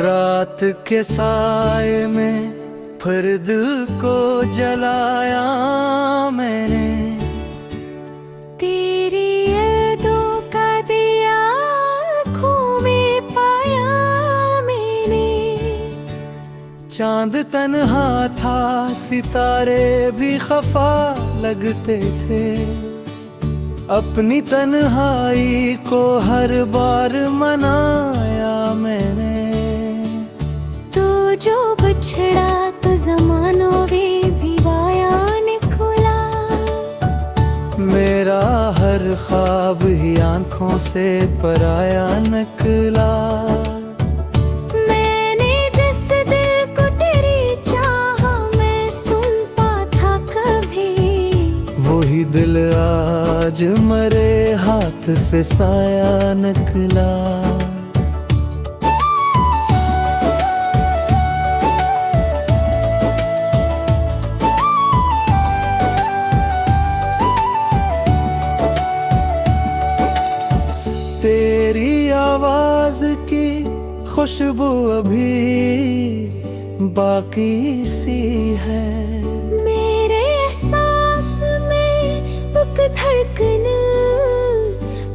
रात के साए में फिर दिल को जलाया मैंने, तेरी यादों का दिया आँखों में पाया मैंने। चांद तन्हा था सितारे भी खफा लगते थे, अपनी तन्हाई को हर बार मनाया मैंने। तू जो बिछड़ा तो ज़मानों में भी वाया निकला, मेरा हर ख्वाब ही आंखों से पराया निकला। मैंने जिस दिल को तेरी चाहा मैं सुनता था कभी, वही दिल आज मरे हाथ से साया निकला। तेरी आवाज की खुशबू अभी बाकी सी है, मेरे एहसास में एक धड़कन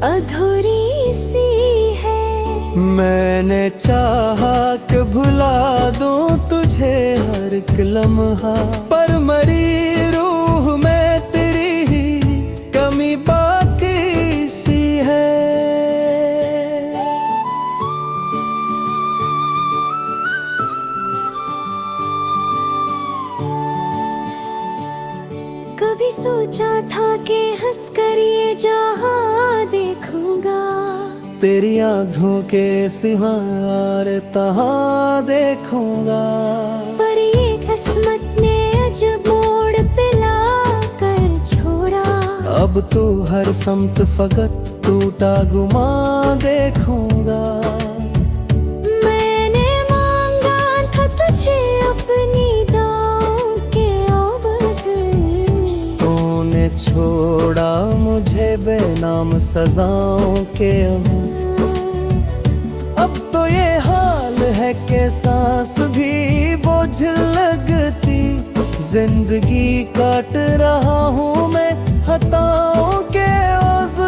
अधूरी सी है। मैंने चाहा कि भुला दूं तुझे हर एक लम्हा, पर मरी रूह में तेरी ही कमी बाकी सी है। कभी सोचा था कि हंसकर ये जहां देखूंगा, तेरी आँखों के सिवा और तहाँ देखूंगा, पर ये किस्मत ने अजब मोड़ पे ला कर छोड़ा। अब तो हर समत फकत टूटा गुमा देखूंगा। मैंने मांगा था तुझे अपनी दांव के आवाज़, तूने छोड़ा मुझे बेनाम सजाओं के अवज़। अब तो ये हाल है कि सांस भी बोझ लगती, जिंदगी काट रहा हूँ मैं खताओं के औज़।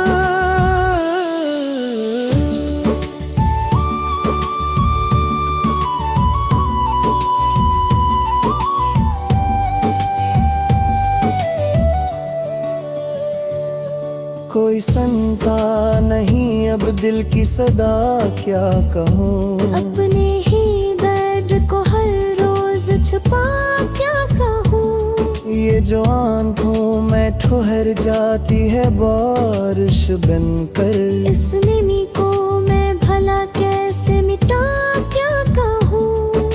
कोई सुनता नहीं अब दिल की सदा, क्या कहूँ अपने ही दर्द को हर रोज छुपा क्या कहूँ। ये जो आंखों में ठहर जाती है बारिश बनकर, इस नमी को मैं भला कैसे मिटा क्या कहूँ।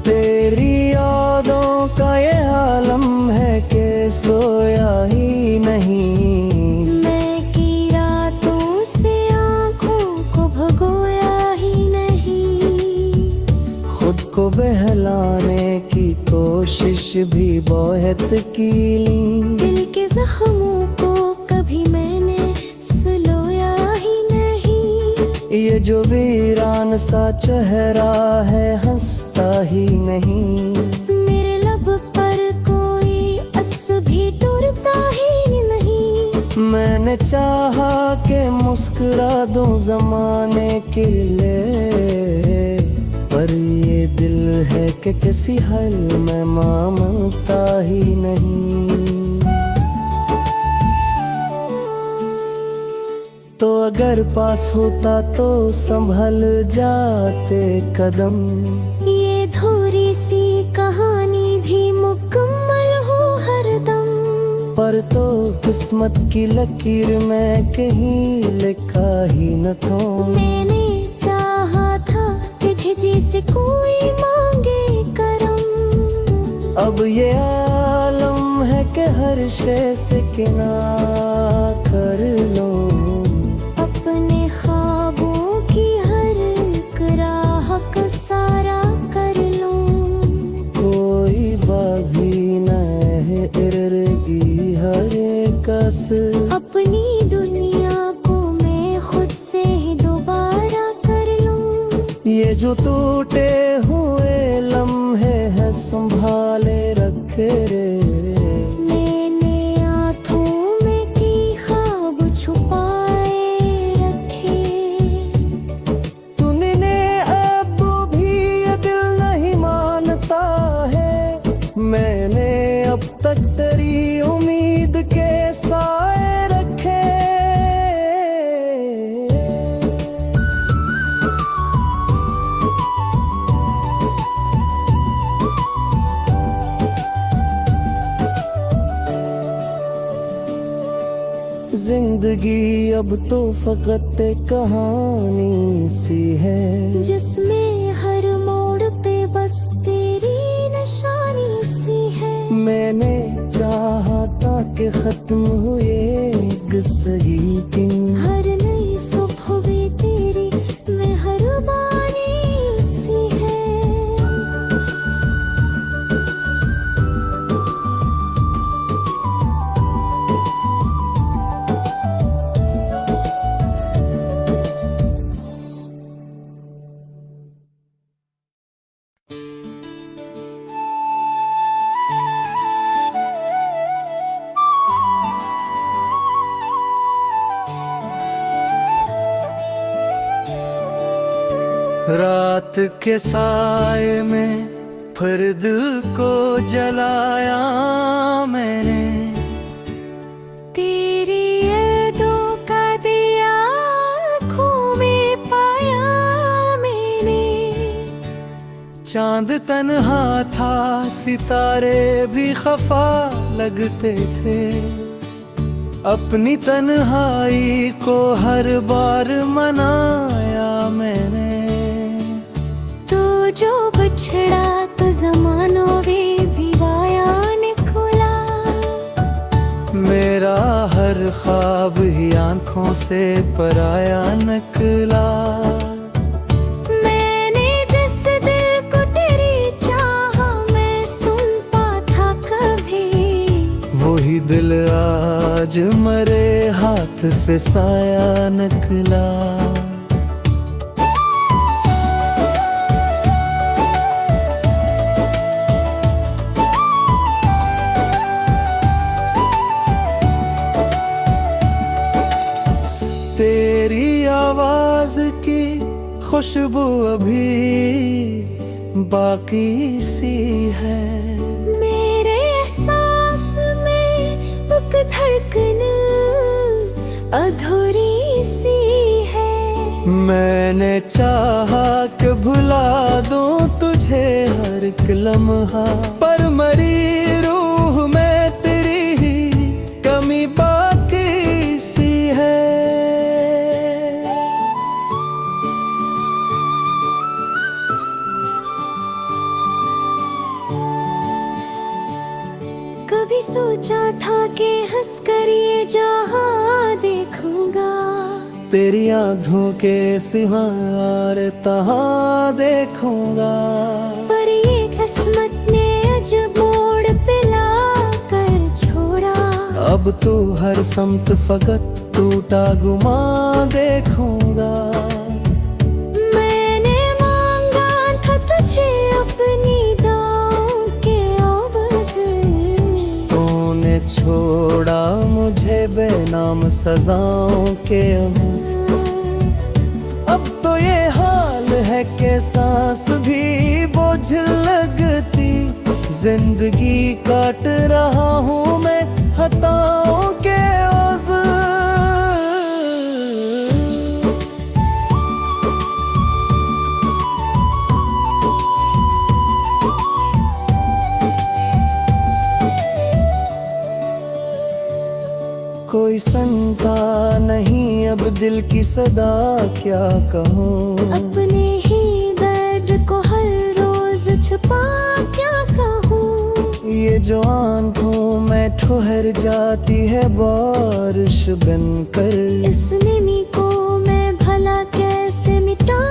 तेरी यादों का ये आलम है कि सोया ही नहीं, मैं की रातों से आँखों को भगोया ही नहीं। खुद को बहलाने की कोशिश भी बहुत की, दिल के जख्मों को कभी मैंने सुलोया ही नहीं। ये जो वीरान सा चेहरा है हंसता ही नहीं, मेरे लब पर कोई अस भी टूटता ही नहीं। मैंने चाहा कि मुस्कुरा दूं जमाने के लिए, पर ये दिल है कि किसी हाल में मानता ही नहीं। तो अगर पास होता तो संभल जाते कदम, ये थोड़ी सी कहानी भी मुकम्मल हो हरदम। पर तो किस्मत की लकीर में कहीं लिखा ही न था। मैंने चाहा था कि झिझी से कोई मांगे करम, अब ये आलम है कि हर शे से किनारा कर लो, अपने ख्वाबों की हर एक राह को सारा कर लूं। कोई बागी न है इर्गी हर कस, अपनी दुनिया को मैं खुद से दोबारा कर लूं। ये जो जो टूटे हुए लम्हे हैं संभाले रखे रे। मैंने आँखों में की ख्वाब छुपाए रखे। तूने अब भी ये दिल नहीं मानता है, मैंने अब तक तेरी उम्मीद के साए रखे। जिंदगी अब तो फकत एक कहानी सी है, जिसमें हर मोड़ पे बस तेरी निशानी सी है। मैंने चाहा था कि खत्म हुए एक सही दिन, हर नई सुबह भी तेरी मेहरबानी सी है। रात के साए में फिर दिल को जलाया मैंने, तेरी यादों का दिया आँखों में पाया मैंने। चांद तन्हा था सितारे भी खफा लगते थे, अपनी तन्हाई को हर बार मनाया मैंने। तू जो बिछड़ा तो ज़मानों में भी वाया निकला। मेरा हर ख्वाब ही आंखों से पराया निकला। मैंने जिस दिल को तेरी चाहा मैं सुनता था कभी, वही दिल आज मरे हाथ से साया निकला। तेरी आवाज की खुशबू अभी बाकी सी है, मेरे एहसास में एक धड़कन अधूरी सी है। मैंने चाहा कि भुला दूं तुझे हर एक लम्हा, पर मरी रूह में तेरी ही कमी बाकी सी है। कभी सोचा था कि हंस कर ये जहां देखूंगा, तेरी आँखों के सिवा और तहाँ देखूंगा। पर ये किस्मत ने अजब मोड़ पे ला कर छोड़ा। अब तो हर समत फकत टूटा गुमा देखूंगा। मैंने मांगा था तुझे अपनी दांव के आवाज़, तूने छोड़ा मुझे बेनाम सजाओं के अवज़। अब तो ये हाल है कि सांस भी बोझ लगती, जिंदगी काट रहा हूँ मैं खताओं के ओज़। कोई सुनता नहीं अब दिल की सदा क्या कहूँ, अपने ही दर्द को हर रोज छुपा क्या कहूँ। ये जो आंखों में ठहर जाती है बारिश बनकर, इस नमी को मैं भला कैसे मिटा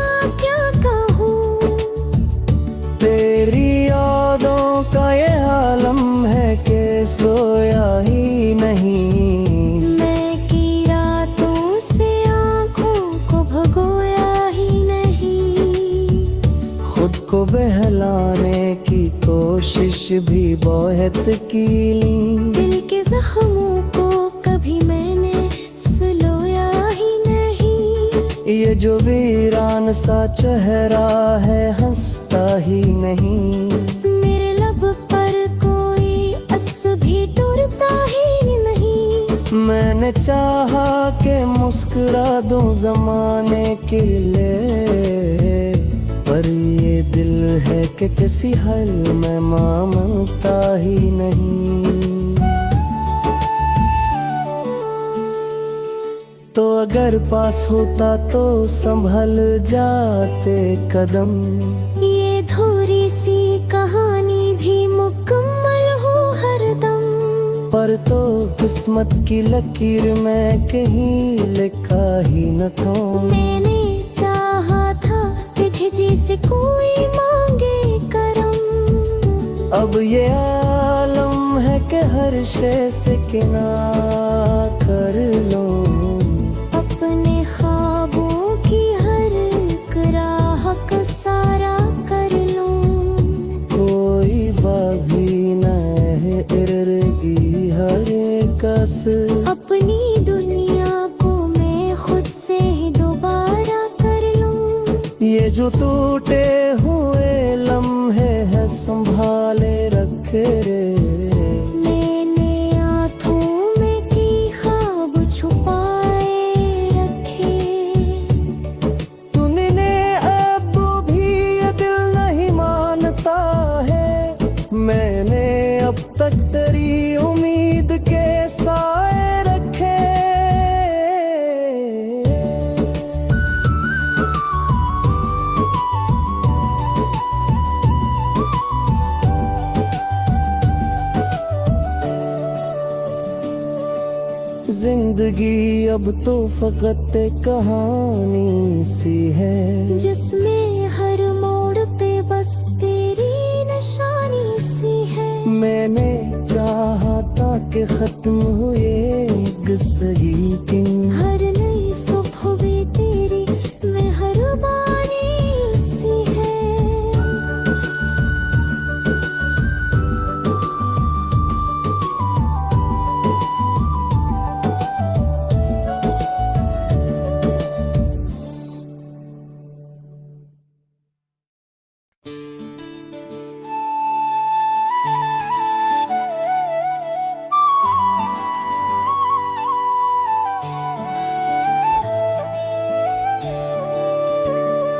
क्या कहूँ। तेरी यादों का ये आलम है कि सोया ही नहीं, भुलाने की कोशिश भी बहुत की ली। दिल के जख्मों को कभी मैंने सुलोया ही नहीं। ये जो वीरान सा चेहरा है हंसता ही नहीं। मेरे लब पर कोई अस भी टूटता ही नहीं। मैंने चाहा कि मुस्कुरा दूं जमाने के लिए, पर ये दिल है कि किसी हल में मानता ही नहीं। तो अगर पास होता तो संभल जाते कदम। ये थोड़ी सी कहानी भी मुकम्मल हो हरदम। पर तो किस्मत की लकीर में कहीं लिखा ही न था। मैंने चाहा था तुझे जैसे कोई मांगे करम। अब ये आलम है कि हर शय से किनारा कर लूं। अपने ख्वाबों की हर एक राह को सारा कर लूं। कोई बागी न है इर्गी हर कस। अपनी दुनिया को मैं खुद से ही दोबारा कर लूं। ये जो टूटे हुए लम्हे हैं संभाले रखे रे। मैंने आँखों में की ख्वाब छुपाए रखे। तूने अब भी ये दिल नहीं मानता है। मैंने अब तक तेरी उम्मीद के साए रखे। जिंदगी अब तो फकत एक कहानी सी है, जिसमें हर मोड़ पे बस तेरी निशानी सी है। मैंने चाहा था कि खत्म हुए सही दिन। हर नई सुबह भी तेरी मेहरबानी सी है।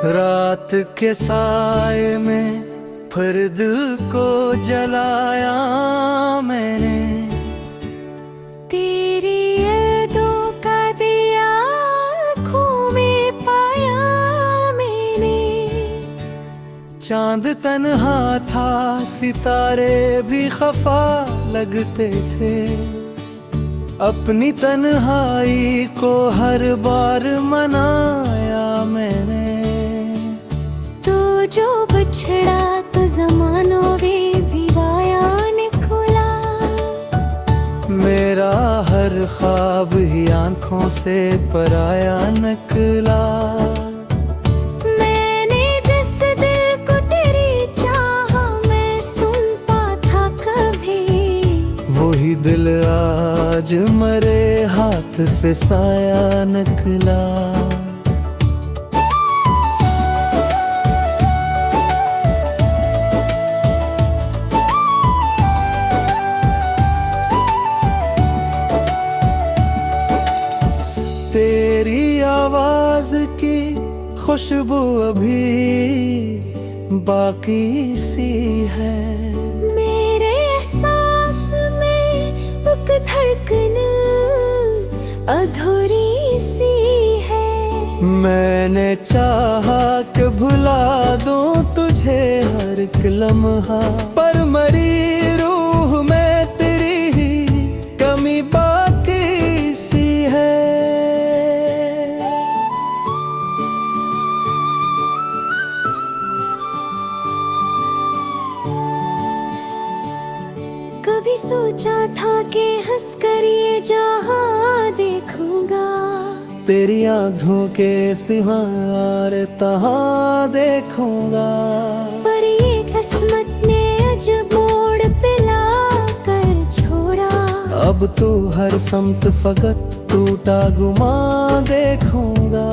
रात के साए में फिर दिल को जलाया मैंने। तेरी यादों का दिया आँखों में पाया मैंने। चांद तन्हा था सितारे भी खफा लगते थे। अपनी तन्हाई को हर बार मनाया मैंने। तू जो बिछड़ा तो ज़मानों भी वाया निकला। मेरा हर ख्वाब ही आंखों से पराया निकला। मैंने जिस दिल को तेरी चाहा मैं सुनता था कभी। वही दिल आज मरे हाथ से साया निकला। तेरी आवाज की खुशबू अभी बाकी सी है। मेरे एहसास में एक धड़कन अधूरी सी है। मैंने चाहा कि भुला दूं तुझे हर एक लम्हा, पर मरी रूह में तेरी ही कमी बाकी सी है। कभी सोचा था कि हंस कर ये जहां देखूंगा। तेरी आँखों के सिवा और तहाँ देखूंगा। पर ये अब तो हर समत फकत टूटा गुमा देखूंगा।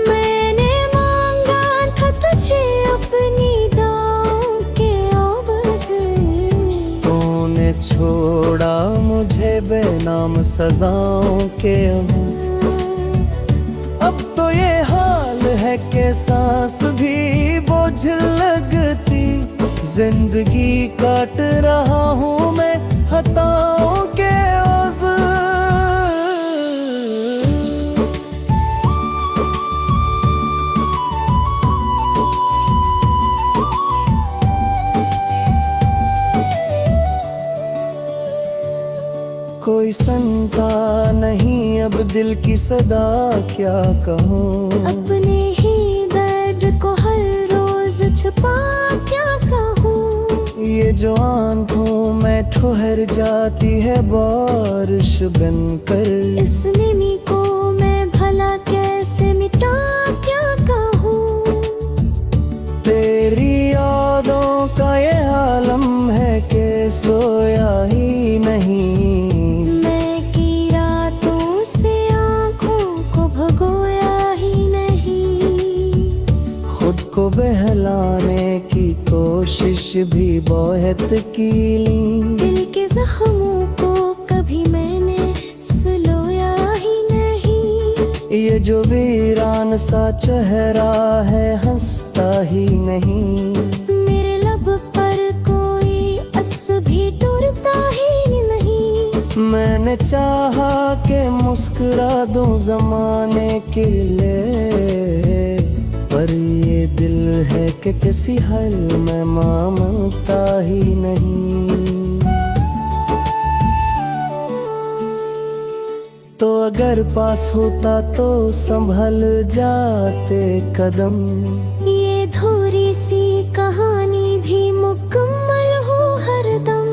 मैंने मांगा था तुझे अपनी दांव के आवाज़, तूने छोड़ा मुझे बेनाम सजाओं के अवज़। अब तो ये हाल है कि सांस भी बोझ लगती, जिंदगी काट रहा हूँ मैं खताओं के ओज़। कोई सुनता नहीं अब दिल की सदा, क्या कहूँ अपने ही दर्द को हर रोज छुपा क्या कहूँ। ये जो आंखों में ठहर जाती है बारिश बनकर, इस नमी को मैं भला कैसे मिटा क्या कहूँ। तेरी यादों का ये आलम है कि सोया ही नहीं। मैं की रातों से आँखों को भगोया ही नहीं। खुद को बहलाने की कोशिश भी बहुत की ली, दिल के जख्मों को कभी मैंने सुलोया ही नहीं। ये जो वीरान सा चेहरा है हंसता ही नहीं। मेरे लब पर कोई अस भी टूटता ही नहीं। मैंने चाहा कि मुस्कुरा दूं ज़माने के लिए, पर ये दिल है कि किसी हाल में मानता ही नहीं। तो अगर पास होता तो संभल जाते कदम, ये धूरी सी कहानी भी मुकम्मल हो हरदम।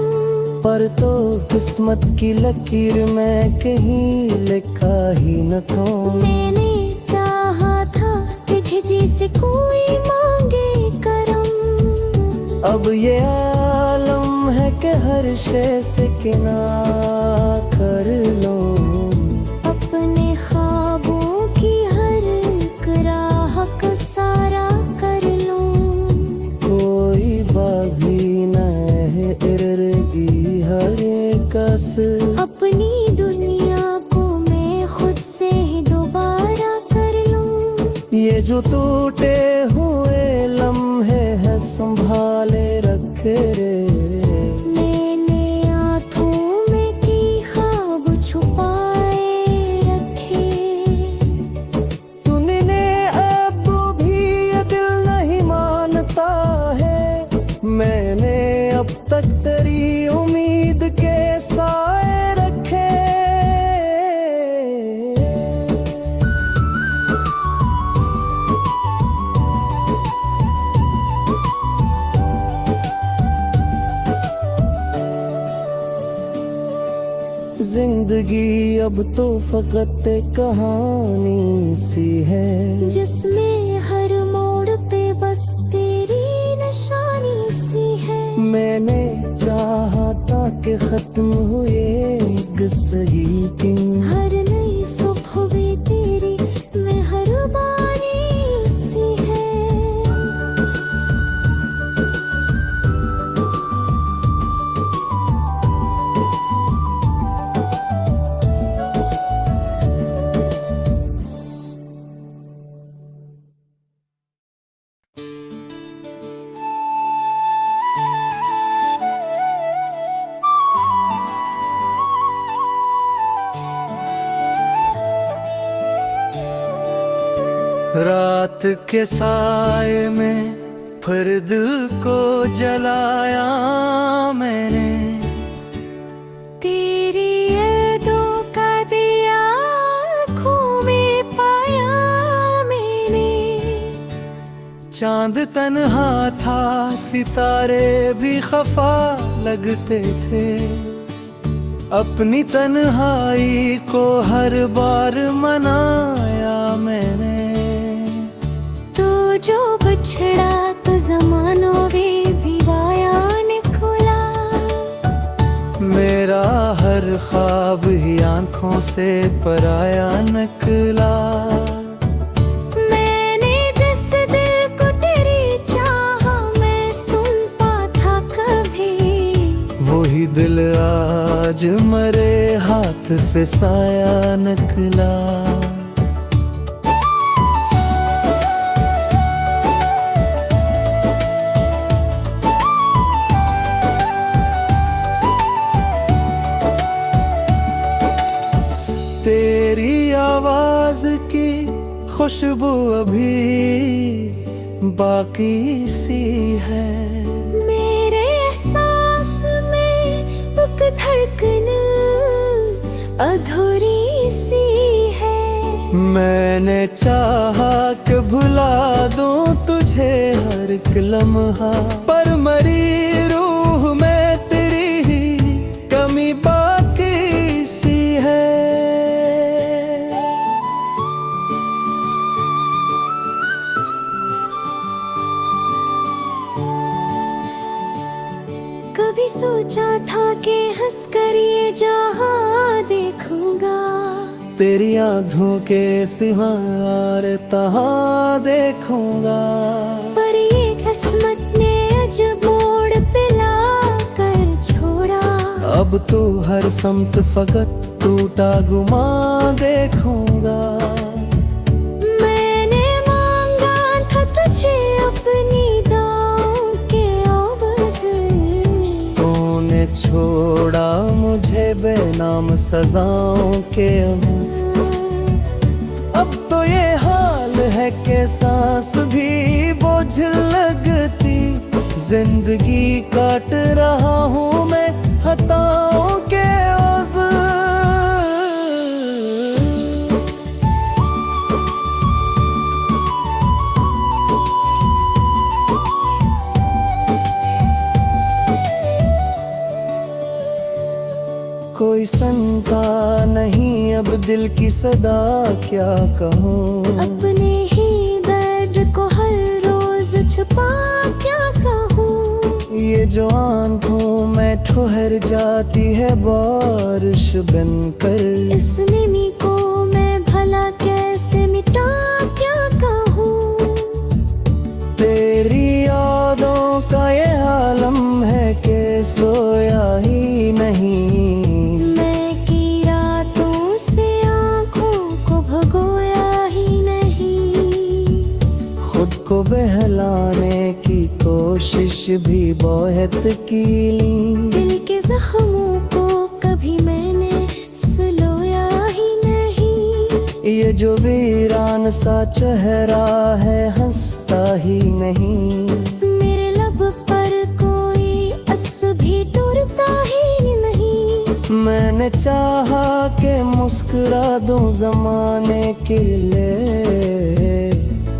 पर तो किस्मत की लकीर में कहीं लिखा ही न था। मैंने चाहा था कि झिझी से कोई मांगे करम। अब ये आलम है कि हर शे से किनारा कर लो, अपने ख्वाबों की हर एक राह को सारा कर लूं। कोई बागी न है इर्गी हर कस। अपनी दुनिया को मैं खुद से ही दोबारा कर लूं। ये जो टूटे हुए लम्हे हैं संभाले रखे रे। मैंने आँखों में की ख्वाब छुपाए रखे। तूने अब भी ये दिल नहीं मानता है, मैंने अब तक तेरी उम्मीद के साए रखे। जिंदगी अब तो फकत एक कहानी सी है, जिसमें हर मोड़ पे बस तेरी निशानी सी है। मैंने चाहा था कि खत्म हुए गुस्सगी की। हर नई सुबह भी तेरी मेहरबानी सी है। रात के साए में फिर दिल को जलाया मैंने, तेरी यादों का दिया आँखों में पाया मैंने। चांद तन्हा था सितारे भी खफा लगते थे, अपनी तन्हाई को हर बार मनाया मैंने। तू जो बिछड़ा तो जमानों में भी वाया निकला। मेरा आँखों से पराया निकला। मैंने जिस दिल को तेरी चाहा, मैं सुनता था कभी, वही दिल आज मरे हाथ से साया निकला। तेरी आवाज की खुशबू अभी बाकी सी है। मेरे एहसास में एक धड़कन अधूरी सी है। मैंने चाहा कि भुला दूं तुझे हर एक लम्हा, पर मरी रूह में तेरी ही कमी बाकी सी है। कभी सोचा था कि हंसकर ये जहां देखूंगा, तेरी आँखों के सिवा और तहाँ देखूंगा। पर ये किस्मत ने अजब मोड़ पे ला कर छोड़ा। अब तो हर समत फकत टूटा गुमा देखूंगा। मैंने मांगा था तुझे अपनी दांव के आवाज़, तूने छोड़ा मुझे बेनाम सजाओं के अवज़। अब तो ये हाल है कि सांस भी बोझ लगती, जिंदगी काट रहा हूँ मैं खताओं के ओज़। कोई सुनता नहीं अब दिल की सदा, क्या कहूँ अपने ही दर्द को हर रोज छुपा क्या कहूँ। ये जो आँखों में ठहर जाती है बारिश बनकर, इस नमी को मैं भला कैसे मिटा क्या कहूँ। तेरी यादों का ये आलम है कि सोया ही नहीं। मैं की रातों से आँखों को भगोया ही नहीं। खुद को बहलाने की कोशिश भी बहुत की ली। दिल के जख्मों को कभी मैंने सुलोया ही नहीं। ये जो वीरान सा चेहरा है हंसता ही नहीं। मेरे लब पर कोई अस भी टूटता ही नहीं। मैंने चाहा कि मुस्कुरा दूं जमाने के लिए,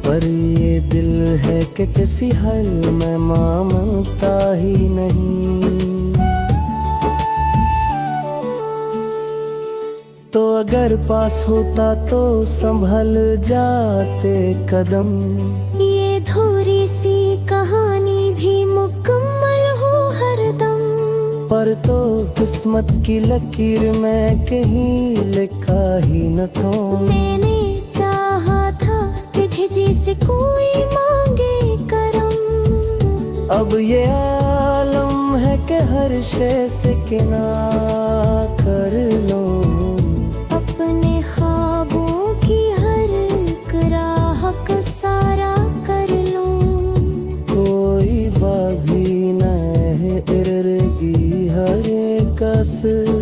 पर ये दिल है कि किसी हल में मानता ही नहीं। तो अगर पास होता तो संभल जाते कदम, ये धूरी सी कहानी भी मुकम्मल हो हरदम। पर तो किस्मत की लकीर में कहीं लिखा ही न था। मैंने चाहा था कि झिझी से कोई मांगे करम। अब ये आलम है कि हर शे से किनारा कर लो। अपने ख्वाबों की हर एक राह को सारा कर लूं। कोई बागी न है इर्गी हर कस।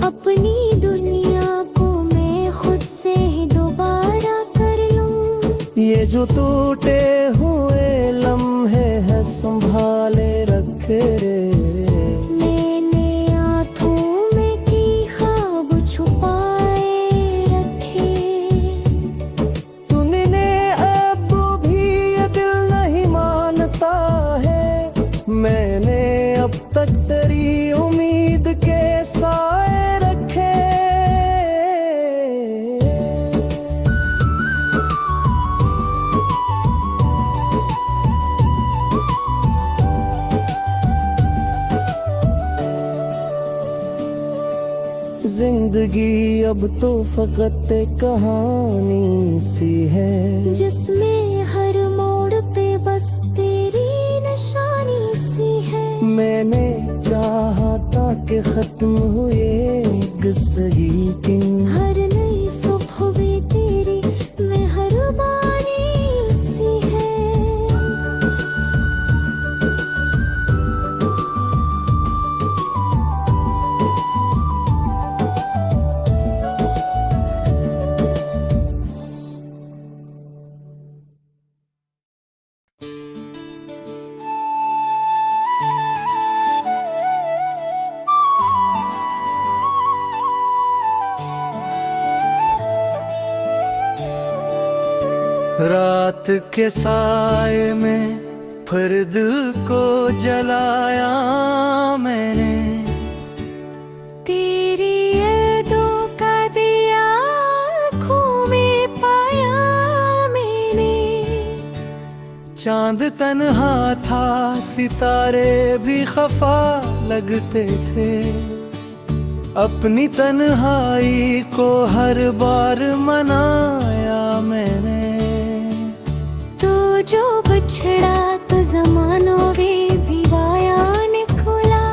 अपनी दुनिया को मैं खुद से ही दोबारा कर लूं। ये जो टूटे हुए लम्हे हैं संभाले रखे रे। मैंने आँखों में की ख्वाब छुपाए रखे। तूने अब भी ये दिल नहीं मानता है। मैंने अब तक तेरी उम्मीद के साए रखे। जिंदगी अब तो फकत एक कहानी सी है, जिसमें हर मोड़ पे बस तेरी निशानी सी है। मैंने चाहा था कि खत्म हुए गुस्सगी दिन, हर नई सुबह भी तेरी मेहरबानी सी है। रात के साए में फिर दिल को जलाया मैंने, तेरी यादों का दिया आँखों में पाया मैंने। चांद तन्हा था सितारे भी खफा लगते थे, अपनी तन्हाई को हर बार मनाया मैंने। तो जो बछड़ा तो ज़मानों में भी वाया निकला,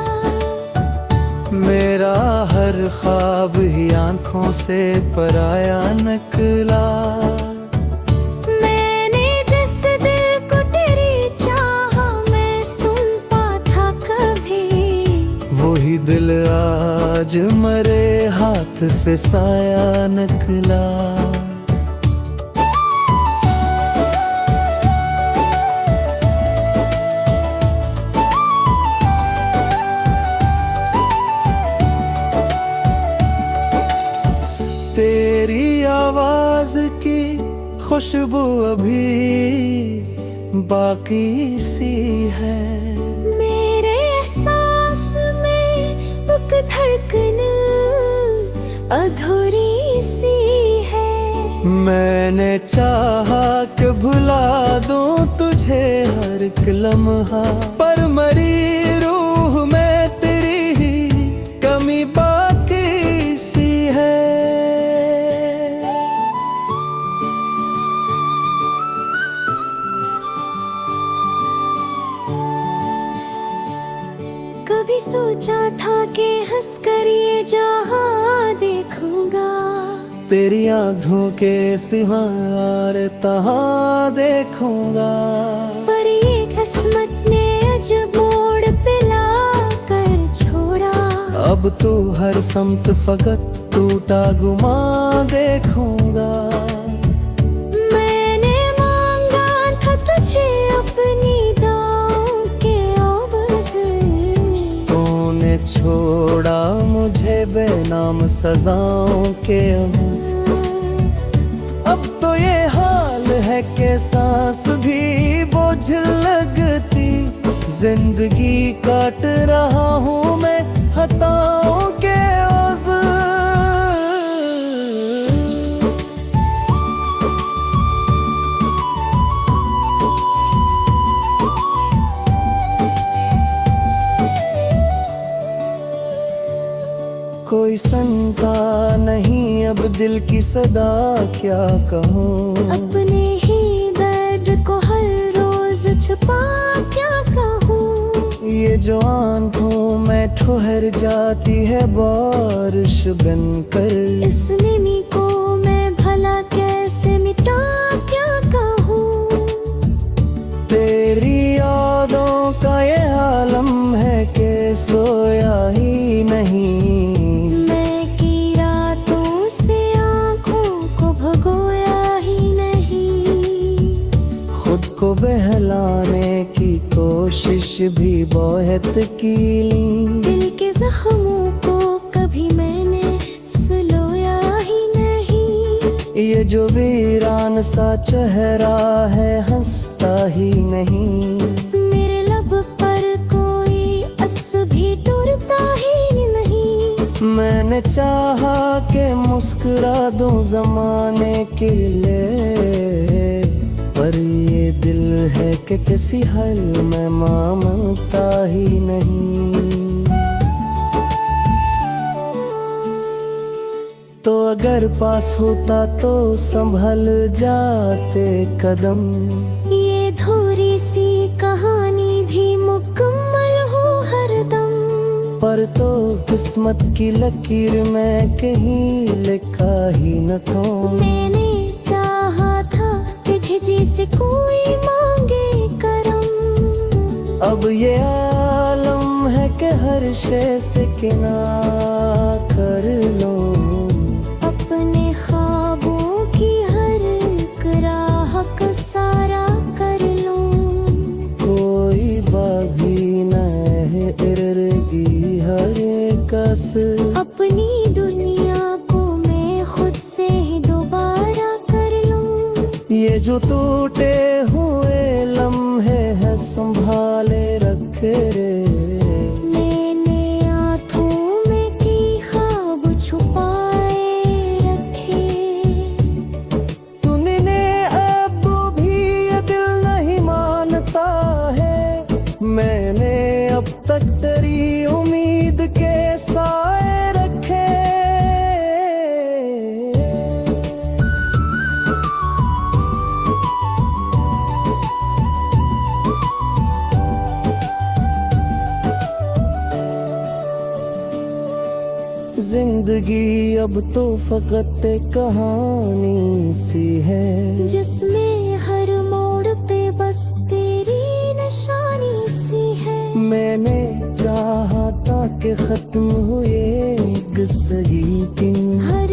मेरा हर ख्वाब ही आंखों से पराया निकला। मैंने जिस दिल को तेरी चाहा मैं सुनता था कभी, वही दिल आज मरे हाथ से साया निकला। तेरी आवाज की खुशबू अभी बाकी सी है, मेरे एहसास में एक धड़कन अधूरी सी है। मैंने चाहा कि भुला दूं तुझे हर एक लम्हा, पर मरी रूह में तेरी ही कमी बाकी सी है। कभी सोचा था कि हंस कर ये जहां देखूंगा, तेरी आँखों के सिवा और तहाँ देखूंगा, पर ये किस्मत ने अजब मोड़ पे ला कर छोड़ा। अब तो हर समत फकत टूटा गुमा देखूंगा। मैंने मांगा था तुझे अपनी दांव के आवाज़, तूने छोड़ा मुझे बेनाम सजाओं के अवज़। अब तो ये हाल है कि सांस भी बोझ लगती, जिंदगी काट रहा हूँ मैं खताओं के ओज़। कोई सुनता नहीं अब दिल की सदा क्या कहूँ, अपने ही दर्द को हर रोज छुपा क्या कहूँ। ये जो आंखों में ठहर जाती है बारिश बनकर, इस नमी को मैं भला कैसे मिटा क्या कहूँ। तेरी यादों का ये आलम है कि सोया ही नहीं, को बहलाने की कोशिश भी बहुत की ली। दिल के जख्मों को कभी मैंने सुलोया ही नहीं, ये जो वीरान सा चेहरा है हंसता ही नहीं। मेरे लब पर कोई अस भी टूटता ही नहीं। मैंने चाहा कि मुस्कुरा दूं जमाने के लिए, पर ये दिल है कि किसी हल में मानता ही नहीं। तो अगर पास होता तो संभल जाते कदम। ये थोड़ी सी कहानी भी मुकम्मल हो हरदम। पर तो किस्मत की लकीर में कहीं लिखा ही न था। मैंने चाहा था तुझे जैसे कोई मांगे करम। अब ये आलम है कि हर शय से किनारा कर लो। अपने ख्वाबों की हर एक राह को सारा कर लूं। कोई बागी न है इर्गी हर कस। अपनी दुनिया को मैं खुद से ही दोबारा कर लूं। ये जो टूटे हुए लम्हे हैं संभाले रखे रे। मैंने आँखों में की ख्वाब छुपाए रखे। तूने अब भी ये दिल नहीं मानता है। मैंने अब तक तेरी उम्मीद के साए रखे। जिंदगी अब तो फकत एक कहानी सी है। जिसमें हर मोड़ पे बस तेरी निशानी सी है। मैंने चाहा था कि खत्म हुए एक सही दिन। हर